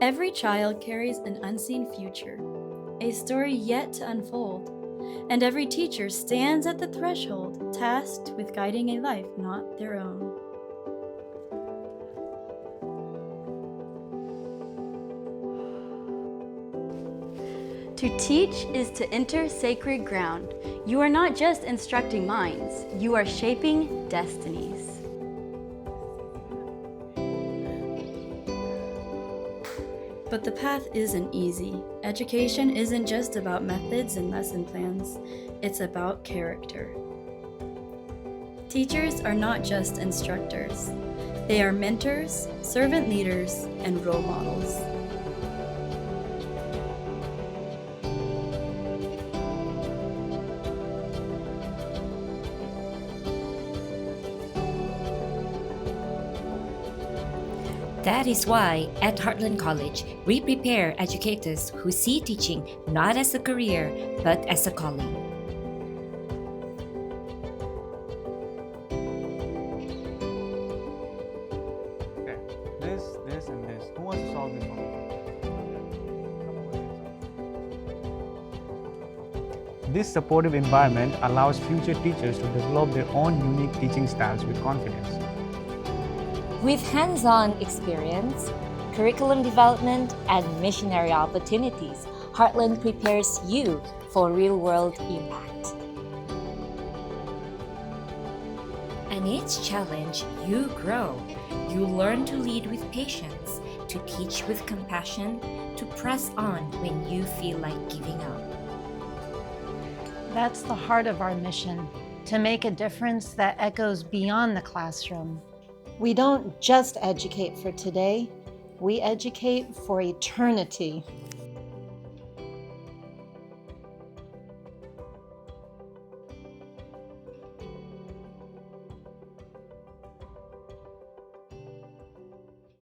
Every child carries an unseen future, a story yet to unfold, and every teacher stands at the threshold, tasked with guiding a life not their own. To teach is to enter sacred ground. You are not just instructing minds, you are shaping destinies. But the path isn't easy. Education isn't just about methods and lesson plans, it's about character. Teachers are not just instructors. They are mentors, servant leaders, and role models. That is why, at Hartland College, we prepare educators who see teaching not as a career, but as a calling. Okay, this, and this. Who wants to solve this one? This supportive environment allows future teachers to develop their own unique teaching styles with confidence. With hands-on experience, curriculum development, and missionary opportunities, Hartland prepares you for real-world impact. And each challenge, you grow. You learn to lead with patience, to teach with compassion, to press on when you feel like giving up. That's the heart of our mission, to make a difference that echoes beyond the classroom. We don't just educate for today, we educate for eternity.